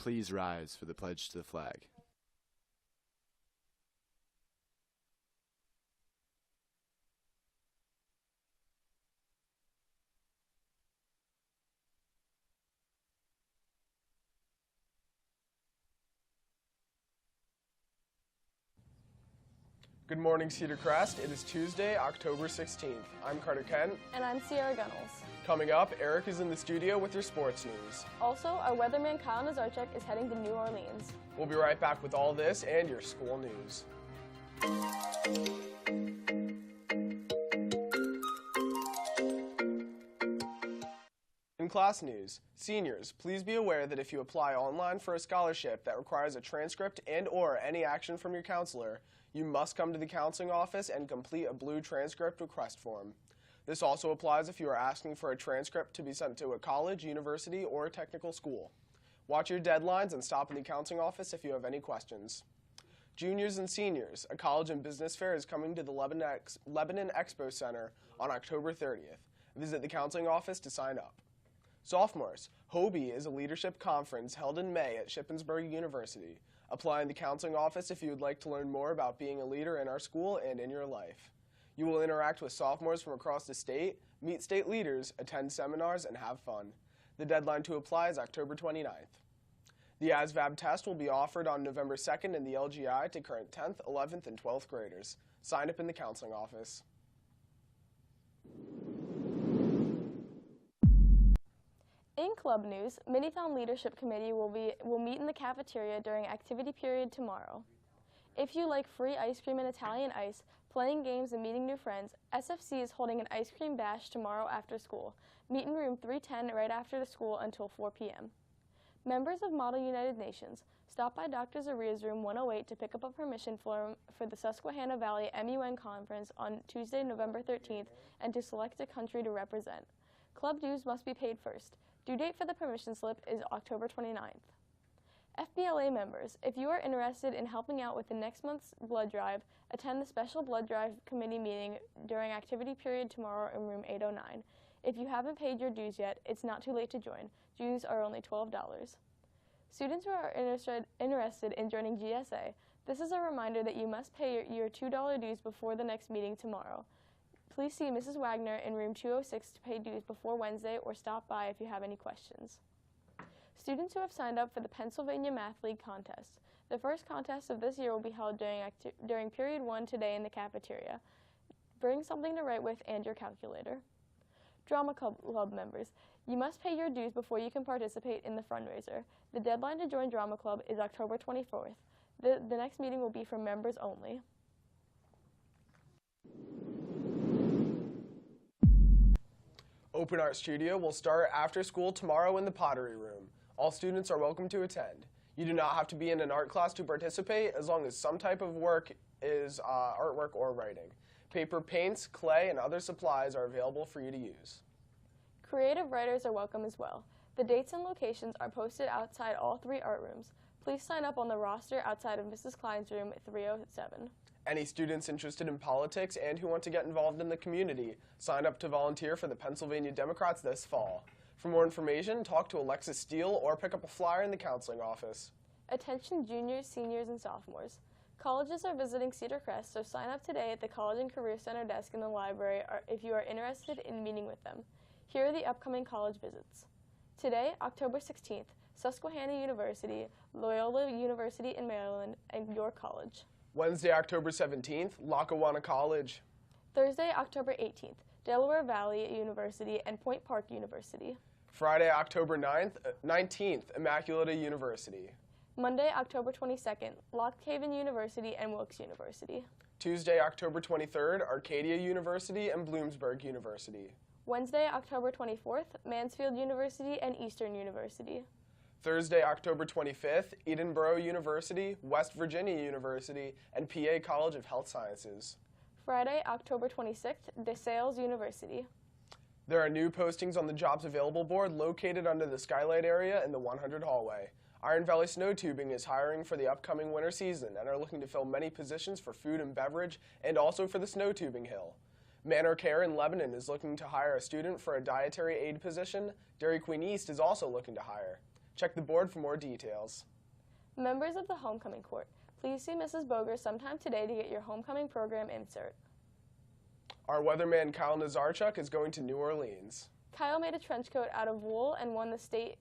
please rise for the pledge to the flag? Good morning, Cedar Crest. It is Tuesday, October 16th. I'm Carter Kent. And I'm Sierra Gunnels. Coming up, Eric is in the studio with your sports news. Also, our weatherman Kyle Nazarchuck is heading to New Orleans. We'll be right back with all this and your school news. In class news, seniors, please be aware that if you apply online for a scholarship that requires a transcript and/or any action from your counselor, you must come to the counseling office and complete a blue transcript request form. This also applies if you are asking for a transcript to be sent to a college, university, or a technical school. Watch your deadlines and stop in the counseling office if you have any questions. Juniors and seniors, a college and business fair is coming to the Lebanon Expo Center on October 30th. Visit the counseling office to sign up. Sophomores, Hobie is a leadership conference held in May at Shippensburg University. Apply in the counseling office if you would like to learn more about being a leader in our school and in your life. You will interact with sophomores from across the state, meet state leaders, attend seminars, and have fun. The deadline to apply is October 29th. The ASVAB test will be offered on November 2nd in the LGI to current 10th, 11th, and 12th graders. Sign up in the counseling office. In club news, Minitown Leadership Committee will meet in the cafeteria during activity period tomorrow. If you like free ice cream and Italian ice, playing games and meeting new friends, SFC is holding an ice cream bash tomorrow after school. Meet in room 310 right after the school until 4 p.m. Members of Model United Nations, stop by Dr. Zaria's room 108 to pick up a permission form for the Susquehanna Valley MUN Conference on Tuesday, November 13th, and to select a country to represent. Club dues must be paid first. Due date for the permission slip is October 29th. FBLA members, if you are interested in helping out with the next month's blood drive, attend the special blood drive committee meeting during activity period tomorrow in room 809. If you haven't paid your dues yet, it's not too late to join. Dues are only $12. Students who are interested in joining GSA, this is a reminder that you must pay your $2 dues before the next meeting tomorrow. Please see Mrs. Wagner in room 206 to pay dues before Wednesday or stop by if you have any questions. Students who have signed up for the Pennsylvania Math League contest. The first contest of this year will be held during period 1 today in the cafeteria. Bring something to write with and your calculator. Drama Club members, you must pay your dues before you can participate in the fundraiser. The deadline to join Drama Club is October 24th. The next meeting will be for members only. Open Art Studio will start after school tomorrow in the Pottery Room. All students are welcome to attend. You do not have to be in an art class to participate as long as some type of work is artwork or writing. Paper, paints, clay, and other supplies are available for you to use. Creative writers are welcome as well. The dates and locations are posted outside all 3 art rooms. Please sign up on the roster outside of Mrs. Klein's room at 307. Any students interested in politics and who want to get involved in the community, sign up to volunteer for the Pennsylvania Democrats this fall. For more information, talk to Alexis Steele or pick up a flyer in the counseling office. Attention juniors, seniors, and sophomores. Colleges are visiting Cedar Crest, so sign up today at the College and Career Center desk in the library if you are interested in meeting with them. Here are the upcoming college visits. Today, October 16th, Susquehanna University, Loyola University in Maryland, and York College. Wednesday, October 17th, Lackawanna College. Thursday, October 18th, Delaware Valley University and Point Park University. Friday, October 19th, Immaculata University. Monday, October 22nd, Lock Haven University and Wilkes University. Tuesday, October 23rd, Arcadia University and Bloomsburg University. Wednesday, October 24th, Mansfield University and Eastern University. Thursday, October 25th, Edinburgh University, West Virginia University, and PA College of Health Sciences. Friday, October 26th, DeSales University. There are new postings on the Jobs Available board located under the skylight area in the 100 hallway. Iron Valley Snow Tubing is hiring for the upcoming winter season and are looking to fill many positions for food and beverage and also for the snow tubing hill. Manor Care in Lebanon is looking to hire a student for a dietary aid position. Dairy Queen East is also looking to hire. Check the board for more details. Members of the Homecoming Court, please see Mrs. Boger sometime today to get your homecoming program insert. Our weatherman Kyle Nazarchuck is going to New Orleans. Kyle made a trench coat out of wool and won the state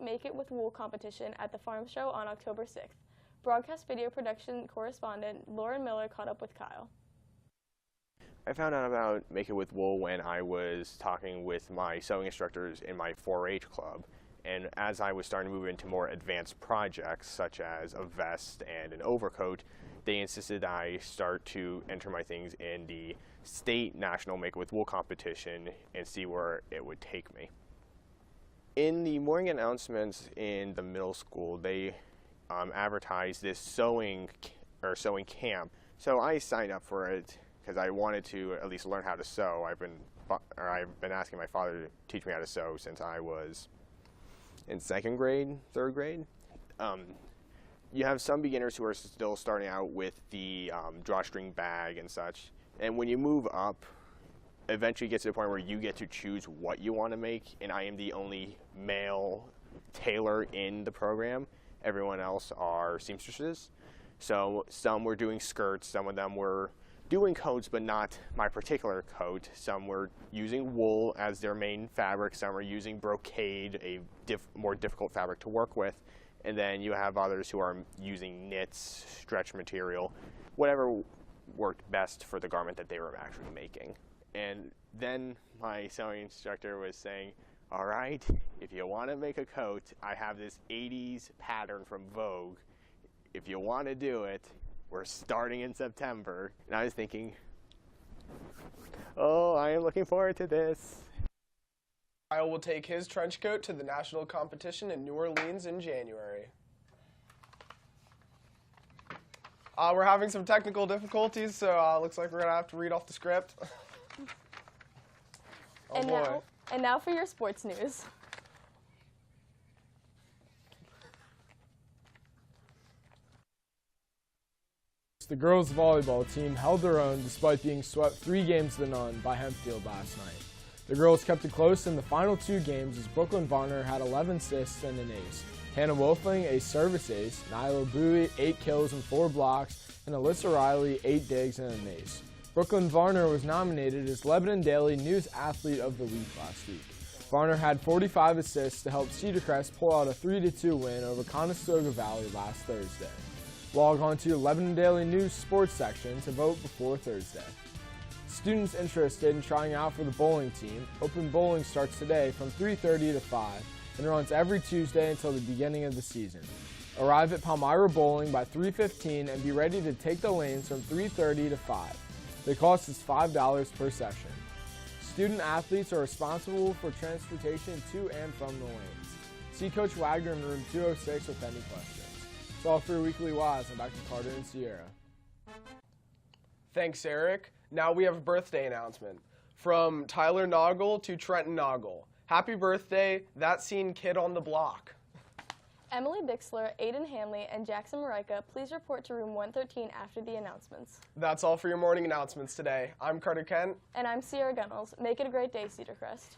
Make It With Wool competition at the farm show on October 6th. Broadcast video production correspondent Lauren Miller caught up with Kyle. I found out about Make It With Wool when I was talking with my sewing instructors in my 4-H club. And as I was starting to move into more advanced projects, such as a vest and an overcoat, they insisted I start to enter my things in the state national Make It With Wool competition and see where it would take me. In the morning announcements in the middle school, they advertised this sewing camp. So I signed up for it because I wanted to at least learn how to sew. I've been asking my father to teach me how to sew since I was in 2nd grade, 3rd grade. You have some beginners who are still starting out with the drawstring bag and such. And when you move up, eventually it gets to the point where you get to choose what you want to make. And I am the only male tailor in the program. Everyone else are seamstresses. So some were doing skirts, some of them were doing coats, but not my particular coat. Some were using wool as their main fabric. Some are using brocade, a more difficult fabric to work with. And then you have others who are using knits, stretch material, whatever worked best for the garment that they were actually making. And then my sewing instructor was saying, all right, if you want to make a coat, I have this 80s pattern from Vogue. If you want to do it, we're starting in September. And I was thinking, oh, I am looking forward to this. Kyle will take his trench coat to the national competition in New Orleans in January. We're having some technical difficulties, so looks like we're going to have to read off the script. And now for your sports news. The girls' volleyball team held their own despite being swept 3 games to none by Hempfield last night. The girls kept it close in the final 2 games as Brooklyn Varner had 11 assists and an ace. Hannah Wolfing, a service ace, Nyla Bowie, 8 kills and 4 blocks, and Alyssa Riley, 8 digs and an ace. Brooklyn Varner was nominated as Lebanon Daily News Athlete of the Week last week. Varner had 45 assists to help Cedar Crest pull out a 3-2 win over Conestoga Valley last Thursday. Log on to Lebanon Daily News sports section to vote before Thursday. Students interested in trying out for the bowling team, open bowling starts today from 3:30 to 5 and runs every Tuesday until the beginning of the season. Arrive at Palmyra Bowling by 3:15 and be ready to take the lanes from 3:30 to 5. The cost is $5 per session. Student athletes are responsible for transportation to and from the lanes. See Coach Wagner in room 206 with any questions. It's all for Weekly Wise, and back to Carter and Sierra. Thanks, Eric. Now we have a birthday announcement. From Tyler Noggle to Trenton Noggle. Happy birthday, that scene kid on the block. Emily Bixler, Aiden Hanley, and Jackson Marika, please report to room 113 after the announcements. That's all for your morning announcements today. I'm Carter Kent. And I'm Sierra Gunnels. Make it a great day, Cedar Crest.